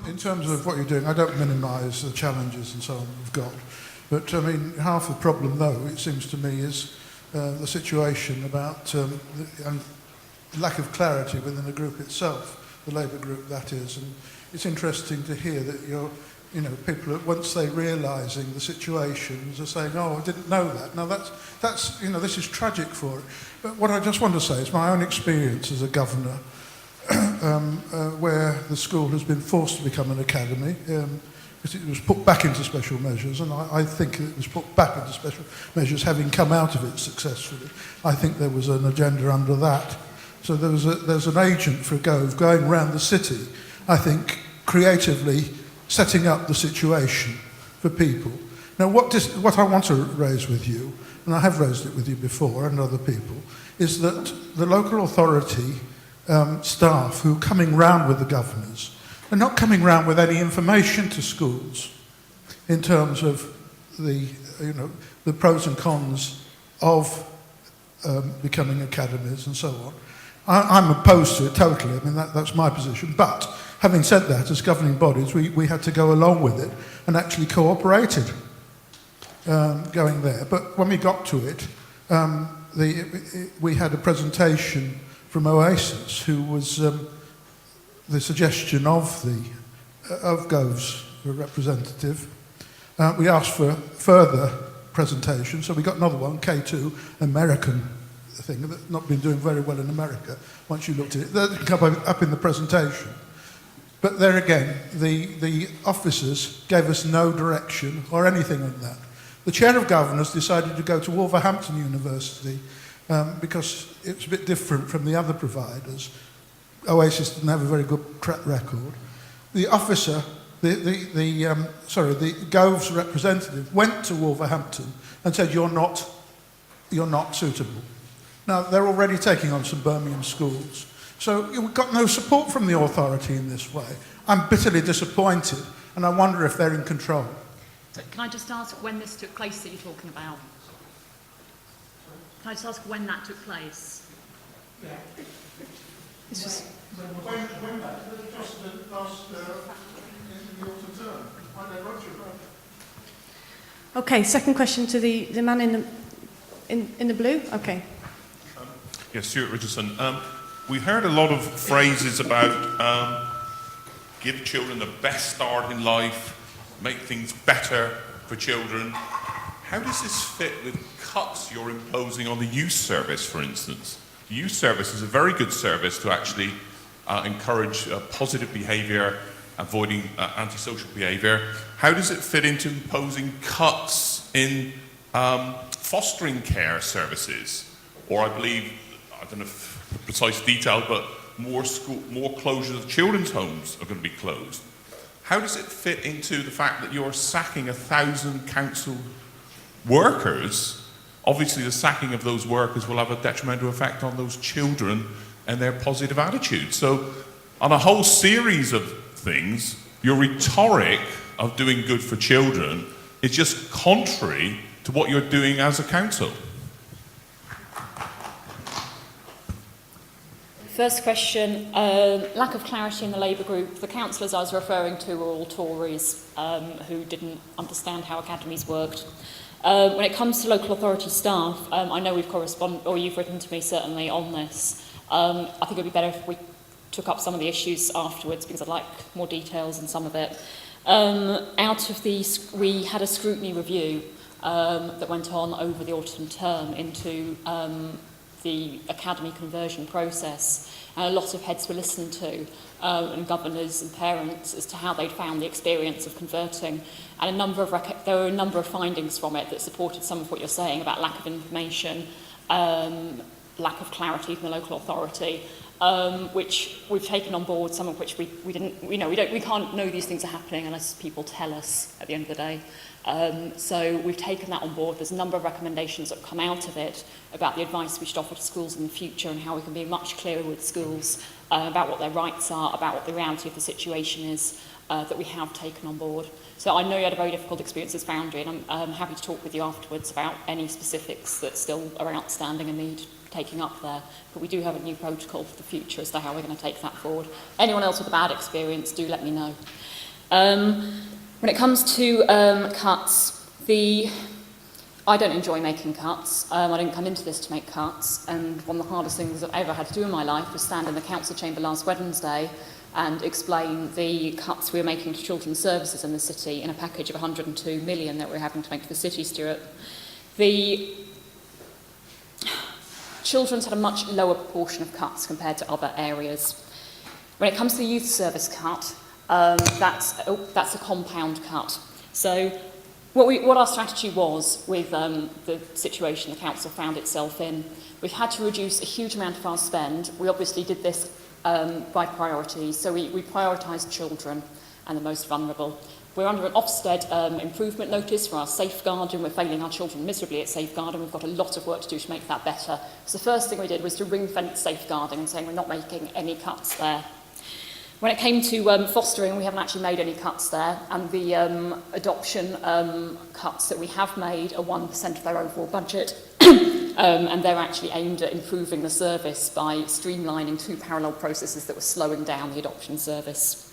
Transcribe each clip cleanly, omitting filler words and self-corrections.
In terms of what you're doing, I don't minimise the challenges and so on we've got. But, I mean, half the problem, though, it seems to me, is the situation about the lack of clarity within the group itself, the Labour group, that is. And it's interesting to hear that people, once they realising the situations, are saying, oh, I didn't know that. Now, that's this is tragic for it. But what I just want to say is my own experience as a governor, where the school has been forced to become an academy, because it was put back into special measures, and I think it was put back into special measures having come out of it successfully. I think there was an agenda under that. So there's an agent for Gove going around the city, I think, creatively setting up the situation for people. Now, what I want to raise with you, and I have raised it with you before and other people, is that the local authority staff who are coming round with the governors are not coming round with any information to schools in terms of the pros and cons of becoming academies and so on. I'm opposed to it totally. I mean, that's my position. But having said that, as governing bodies, we had to go along with it and actually cooperated going there. But when we got to it, we had a presentation from Oasis, who was the suggestion of Gove's representative. We asked for further presentation, so we got another one, K2, American thing, that's not been doing very well in America. Once you looked at it, that didn't come up in the presentation. But there again, the officers gave us no direction or anything on that. The chair of governors decided to go to Wolverhampton University because it's a bit different from the other providers. Oasis didn't have a very good track record. The officer, the Gove's representative, went to Wolverhampton and said, you're not suitable. Now, they're already taking on some Birmingham schools. So we've got no support from the authority in this way. I'm bitterly disappointed, and I wonder if they're in control. So can I just ask when this took place that you're talking about? Can I just ask when that took place? Yeah. This was... When that? Just the last in the autumn term. When they wrote you about it. Okay, second question to the man in the blue. Okay. Yes, Stuart Richardson. We heard a lot of phrases about give children the best start in life, make things better for children. How does this fit with cuts you're imposing on the youth service, for instance? The youth service is a very good service to actually encourage positive behaviour, avoiding antisocial behaviour. How does it fit into imposing cuts in fostering care services? Or I believe, I don't know if the precise detail, but more closures of children's homes are going to be closed. How does it fit into the fact that you're sacking 1,000 council workers? Obviously, the sacking of those workers will have a detrimental effect on those children and their positive attitudes. So, on a whole series of things, your rhetoric of doing good for children is just contrary to what you're doing as a council. First question, lack of clarity in the Labour group. The councillors I was referring to were all Tories who didn't understand how academies worked. When it comes to local authority staff, I know we've corresponded, or you've written to me certainly on this. I think it would be better if we took up some of the issues afterwards because I'd like more details on some of it. We had a scrutiny review that went on over the autumn term into the academy conversion process, and a lot of heads were listened to, and governors and parents, as to how they'd found the experience of converting. And there were a number of findings from it that supported some of what you're saying about lack of information, lack of clarity from the local authority, which we've taken on board, some of which we can't know these things are happening unless people tell us at the end of the day. So we've taken that on board. There's a number of recommendations that have come out of it about the advice we should offer to schools in the future and how we can be much clearer with schools about what their rights are, about what the reality of the situation is. that we have taken on board. So I know you had a very difficult experience as boundary, and I'm happy to talk with you afterwards about any specifics that still are outstanding and need taking up there. But we do have a new protocol for the future as to how we're going to take that forward. Anyone else with a bad experience, do let me know. When it comes to cuts, I don't enjoy making cuts. I didn't come into this to make cuts, and one of the hardest things I've ever had to do in my life was stand in the council chamber last Wednesday and explain the cuts we were making to children's services in the city in a package of 102 million that we're having to make to the city, Stuart. The children's had a much lower proportion of cuts compared to other areas. When it comes to the youth service cut, that's a compound cut. So what our strategy was with the situation the council found itself in, we've had to reduce a huge amount of our spend. We obviously did this by priority, so we prioritised children and the most vulnerable. We're under an Ofsted improvement notice for our safeguarding. We're failing our children miserably at safeguarding. We've got a lot of work to do to make that better. So the first thing we did was to ring-fence safeguarding and saying we're not making any cuts there. When it came to fostering, we haven't actually made any cuts there, and the adoption cuts that we have made are 1% of their overall budget, and they're actually aimed at improving the service by streamlining two parallel processes that were slowing down the adoption service.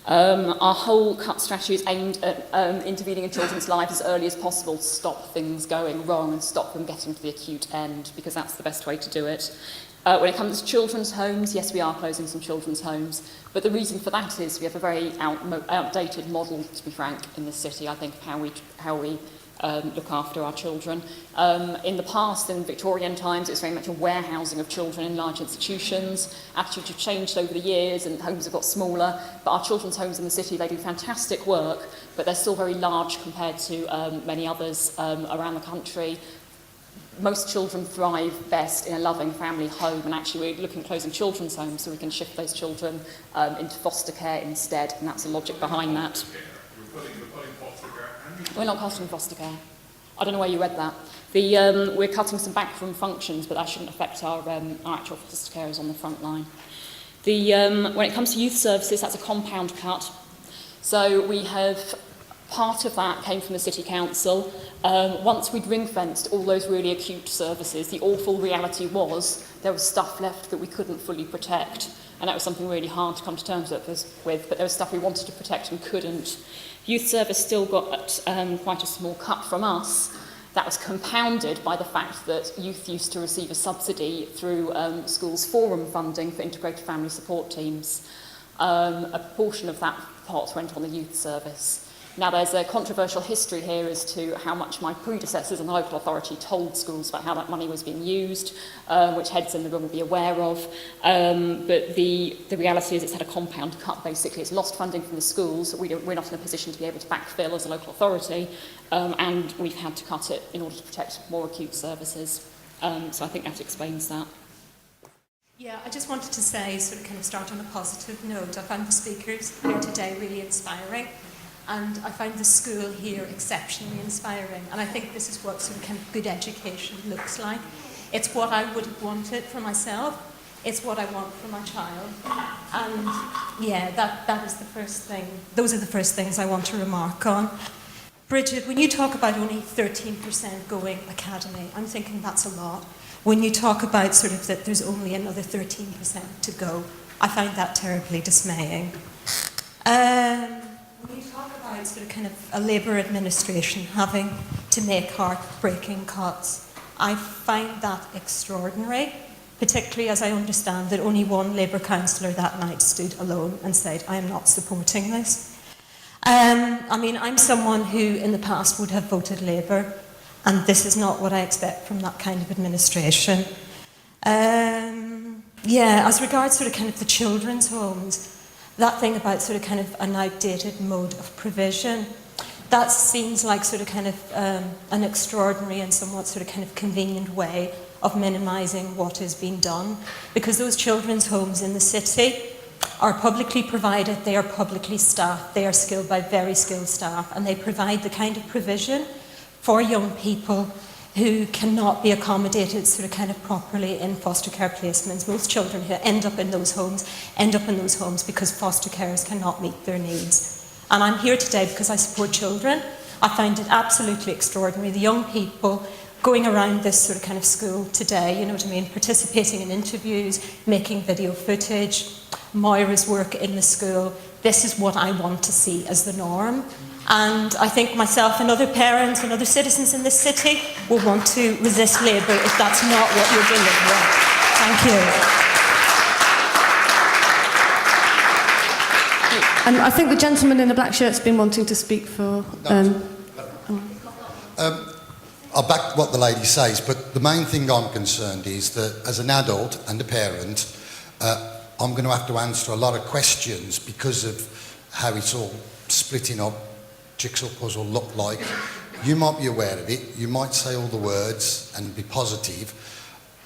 Our whole cut strategy is aimed at intervening in children's lives as early as possible to stop things going wrong and stop them getting to the acute end, because that's the best way to do it. When it comes to children's homes, yes, we are closing some children's homes, but the reason for that is we have a very outdated model, to be frank, in the city, I think, of how we look after our children. In the past, in Victorian times, it was very much a warehousing of children in large institutions. Attitudes have changed over the years and homes have got smaller, but our children's homes in the city, they do fantastic work, but they're still very large compared to many others around the country. Most children thrive best in a loving family home, and actually we're looking at closing children's homes so we can shift those children into foster care instead, and that's the logic behind that. We're not cutting foster care. I don't know where you read that. We're cutting some backroom functions, but that shouldn't affect our actual foster carers on the front line. When it comes to youth services, that's a compound cut. So we have part of that came from the City Council. Once we'd ring-fenced all those really acute services, the awful reality was there was stuff left that we couldn't fully protect, and that was something really hard to come to terms with, but there was stuff we wanted to protect and couldn't. Youth service still got quite a small cut from us. That was compounded by the fact that youth used to receive a subsidy through schools' forum funding for integrated family support teams. A portion of that pot went on the youth service. Now, there's a controversial history here as to how much my predecessors in the local authority told schools about how that money was being used, which heads in the room will be aware of. But the reality is it's had a compound cut, basically. It's lost funding from the schools. We're not in a position to be able to backfill as a local authority, and we've had to cut it in order to protect more acute services. So I think that explains that. Yeah, I just wanted to say, sort of kind of start on a positive note. I found the speakers here today really inspiring. And I find the school here exceptionally inspiring. And I think this is what sort of kind of good education looks like. It's what I would have wanted for myself. It's what I want for my child. And yeah, that is the first thing. Those are the first things I want to remark on. Brigid, when you talk about only 13% going academy, I'm thinking that's a lot. When you talk about sort of that there's only another 13% to go, I find that terribly dismaying. When you talk about sort of kind of a Labour administration having to make heart-breaking cuts, I find that extraordinary, particularly as I understand that only one Labour councillor that night stood alone and said, I am not supporting this. I mean, I'm someone who in the past would have voted Labour, and this is not what I expect from that kind of administration. Yeah, as regards sort of kind of the children's homes, that thing about sort of kind of an outdated mode of provision, that seems like sort of kind of an extraordinary and somewhat sort of kind of convenient way of minimising what is being done, because those children's homes in the city are publicly provided, they are publicly staffed, they are skilled by very skilled staff, and they provide the kind of provision for young people who cannot be accommodated sort of kind of properly in foster care placements. Most children who end up in those homes because foster carers cannot meet their needs. And I'm here today because I support children. I find it absolutely extraordinary. The young people going around this sort of kind of school today, you know what I mean, participating in interviews, making video footage, Moira's work in the school. This is what I want to see as the norm. And I think myself and other parents and other citizens in this city will want to resist Labour if that's not what you're delivering. Thank you. And I think the gentleman in the black shirt's been wanting to speak for... I'll back what the lady says, but the main thing I'm concerned is that as an adult and a parent, I'm going to have to answer a lot of questions because of how it's all splitting up, jigsaw puzzle look like. You might be aware of it, you might say all the words and be positive.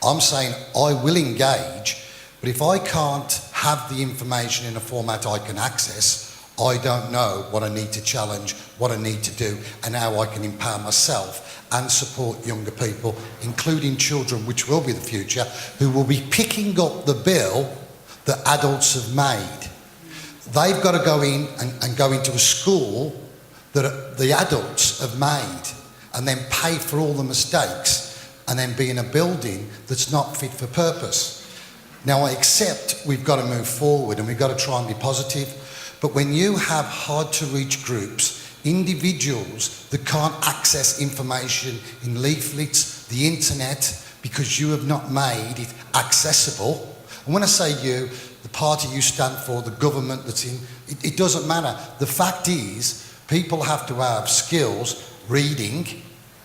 I'm saying I will engage, but if I can't have the information in a format I can access, I don't know what I need to challenge, what I need to do, and how I can empower myself and support younger people, including children, which will be the future, who will be picking up the bill that adults have made. They've got to go in and go into a school that the adults have made and then pay for all the mistakes and then be in a building that's not fit for purpose. Now, I accept we've got to move forward and we've got to try and be positive, but when you have hard-to-reach groups, individuals that can't access information in leaflets, the internet, because you have not made it accessible, and when I say you, the party you stand for, the government that's in, it doesn't matter. The fact is, people have to have skills, reading,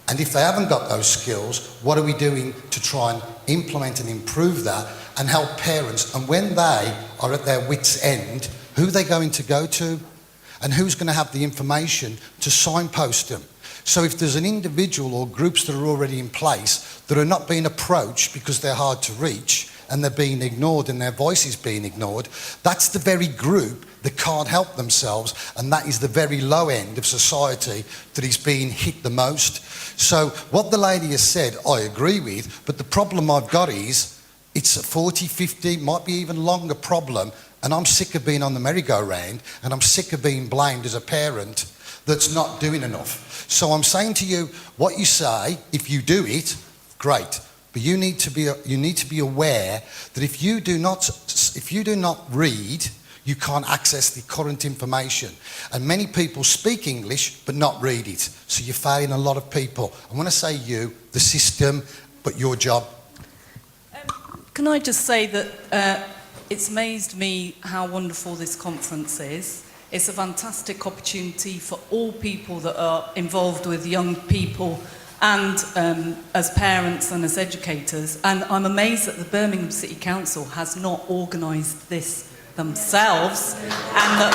and if they haven't got those skills, what are we doing to try and implement and improve that and help parents? And when they are at their wits' end, who are they going to go to? And who's going to have the information to signpost them? So if there's an individual or groups that are already in place that are not being approached because they're hard to reach and they're being ignored and their voice is being ignored, that's the very group that can't help themselves, and that is the very low end of society that is being hit the most. So what the lady has said, I agree with, but the problem I've got is it's a 40, 50, might be even longer problem, and I'm sick of being on the merry-go-round, and I'm sick of being blamed as a parent that's not doing enough. So I'm saying to you, what you say, if you do it, great. But you need to be aware that if you do not read, you can't access the current information. And many people speak English but not read it. So you're failing a lot of people. I want to say you, the system, but your job. Can I just say that it's amazed me how wonderful this conference is. It's a fantastic opportunity for all people that are involved with young people and as parents and as educators. And I'm amazed that the Birmingham City Council has not organised this themselves, and that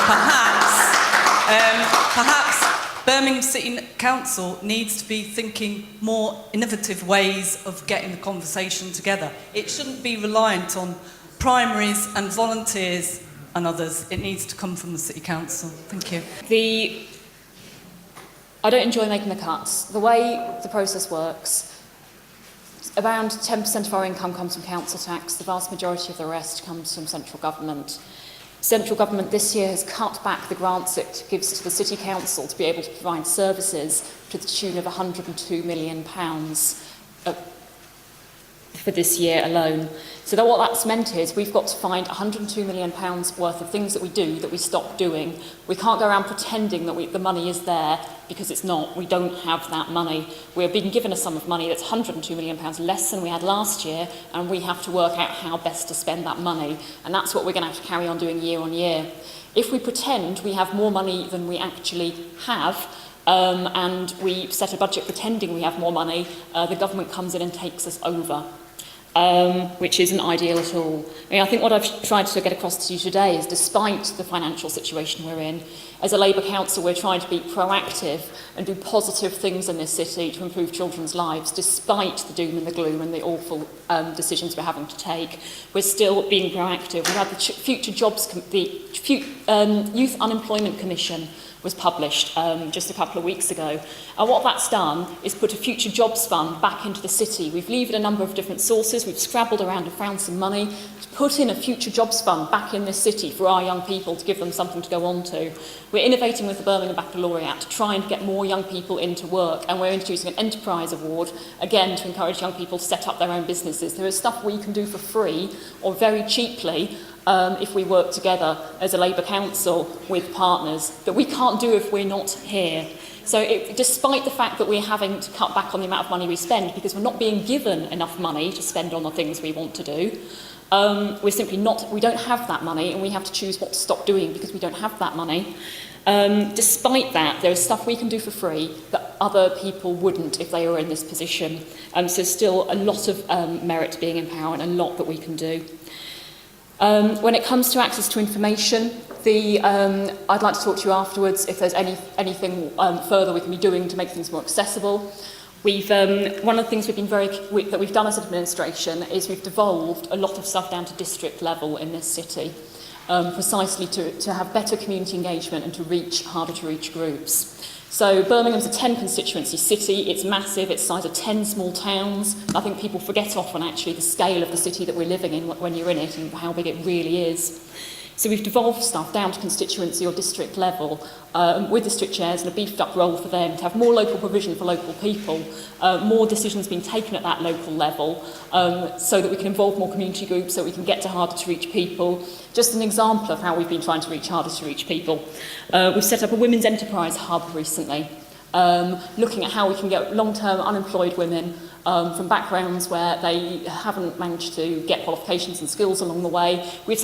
perhaps Birmingham City Council needs to be thinking more innovative ways of getting the conversation together. It shouldn't be reliant on primaries and volunteers and others. It needs to come from the City Council. Thank you. I don't enjoy making the cuts. The way the process works, around 10% of our income comes from council tax. The vast majority of the rest comes from central government. Central government this year has cut back the grants it gives to the City Council to be able to provide services to the tune of £102 million for this year alone. So that what that's meant is we've got to find £102 million worth of things that we do that we stop doing. We can't go around pretending that the money is there, because it's not. We don't have that money. We're being given a sum of money that's £102 million less than we had last year, and we have to work out how best to spend that money. And that's what we're going to have to carry on doing year on year. If we pretend we have more money than we actually have, and we set a budget pretending we have more money, the government comes in and takes us over. Which isn't ideal at all. I think what I've tried to get across to you today is, despite the financial situation we're in, as a Labour Council we're trying to be proactive and do positive things in this city to improve children's lives, despite the doom and the gloom and the awful decisions we're having to take. We're still being proactive. We had the Future Jobs, the Youth Unemployment Commission was published just a couple of weeks ago. And what that's done is put a future jobs fund back into the city. We've levered a number of different sources, we've scrabbled around and found some money to put in a future jobs fund back in this city for our young people to give them something to go on to. We're innovating with the Birmingham Baccalaureate to try and get more young people into work, and we're introducing an enterprise award, again, to encourage young people to set up their own businesses. There is stuff we can do for free or very cheaply if we work together as a Labour Council with partners that we can't do if we're not here. So despite the fact that we're having to cut back on the amount of money we spend because we're not being given enough money to spend on the things we want to do, we don't have that money, and we have to choose what to stop doing because we don't have that money. Despite that, there is stuff we can do for free that other people wouldn't if they were in this position. So still a lot of merit to being in power and a lot that we can do. When it comes to access to information, I'd like to talk to you afterwards if there's anything further we can be doing to make things more accessible. One of the things that we've done as an administration is we've devolved a lot of stuff down to district level in this city, precisely to have better community engagement and to reach harder to reach groups. So Birmingham's a 10 constituency city, it's massive, it's the size of 10 small towns. I think people forget often actually the scale of the city that we're living in when you're in it and how big it really is. So we've devolved stuff down to constituency or district level with district chairs and a beefed up role for them to have more local provision for local people, more decisions being taken at that local level so that we can involve more community groups, so we can get to harder to reach people. Just an example of how we've been trying to reach harder to reach people. We've set up a women's enterprise hub recently, looking at how we can get long-term unemployed women from backgrounds where they haven't managed to get qualifications and skills along the way. We've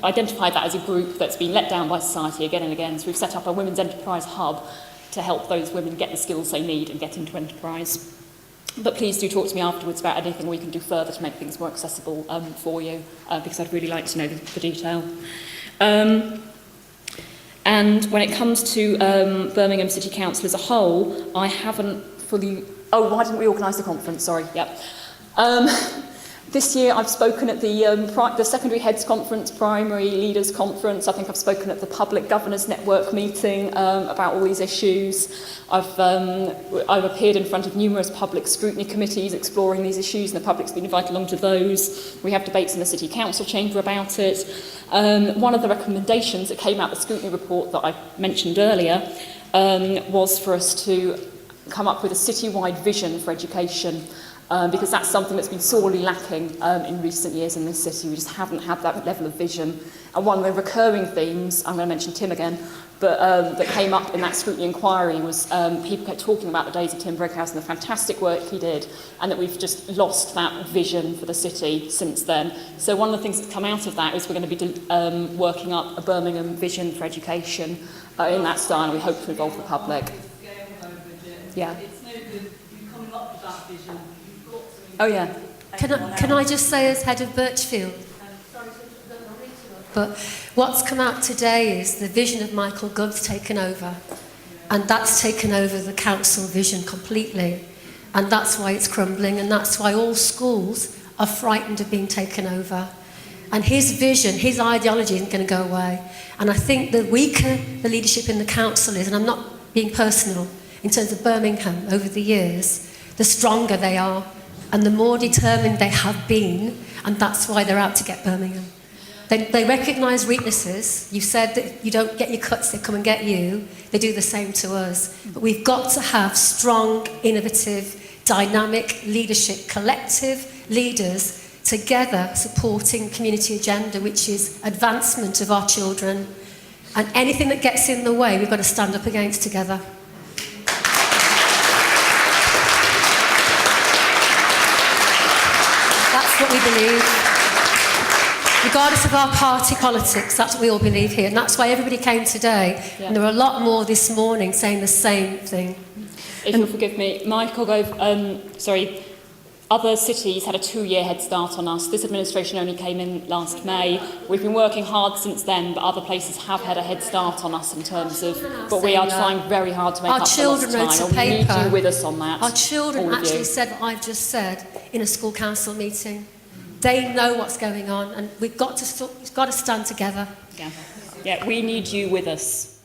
identified that as a group that's been let down by society again and again, so we've set up a women's enterprise hub to help those women get the skills they need and get into enterprise. But please do talk to me afterwards about anything we can do further to make things more accessible for you, because I'd really like to know the detail. And when it comes to Birmingham City Council as a whole, I haven't fully... Oh, why didn't we organise the conference? Sorry, yeah. This year I've spoken at the Secondary Heads Conference, Primary Leaders Conference. I think I've spoken at the Public Governors Network meeting about all these issues. I've appeared in front of numerous public scrutiny committees exploring these issues, and the public's been invited along to those. We have debates in the City Council chamber about it. One of the recommendations that came out of the scrutiny report that I mentioned earlier was for us to come up with a citywide vision for education, because that's something that's been sorely lacking in recent years in this city. We just haven't had that level of vision. And one of the recurring themes, I'm going to mention Tim again, but that came up in that scrutiny inquiry was people kept talking about the days of Tim Brighouse and the fantastic work he did, and that we've just lost that vision for the city since then. So one of the things that's come out of that is we're going to be working up a Birmingham vision for education in that style, and we hope to involve the public. Yeah. It's no good you coming up with that vision. You've got to... Oh, yeah. Can I just say, as head of Birchfield, but what's come out today is the vision of Michael Gove's taken over, and that's taken over the council vision completely, and that's why it's crumbling, and that's why all schools are frightened of being taken over. And his vision, his ideology isn't going to go away. And I think the weaker the leadership in the council is, and I'm not being personal, in terms of Birmingham over the years, the stronger they are and the more determined they have been, and that's why they're out to get Birmingham. They recognise weaknesses. You said that you don't get your cuts, they come and get you. They do the same to us. But we've got to have strong, innovative, dynamic leadership, collective leaders together supporting community agenda, which is advancement of our children. And anything that gets in the way, we've got to stand up against together. That's what we believe. Regardless of our party politics, that's what we all believe here. And that's why everybody came today. Yeah. And there were a lot more this morning saying the same thing. If you'll forgive me, Michael Gove, other cities had a 2-year head start on us. This administration only came in last May. We've been working hard since then, but other places have had a head start on us in terms of... But we are trying very hard to make up for lost time. Our children wrote a paper. We need you with us on that. Our children actually said what I've just said in a school council meeting. They know what's going on, and we've got to stand together. Yeah, we need you with us.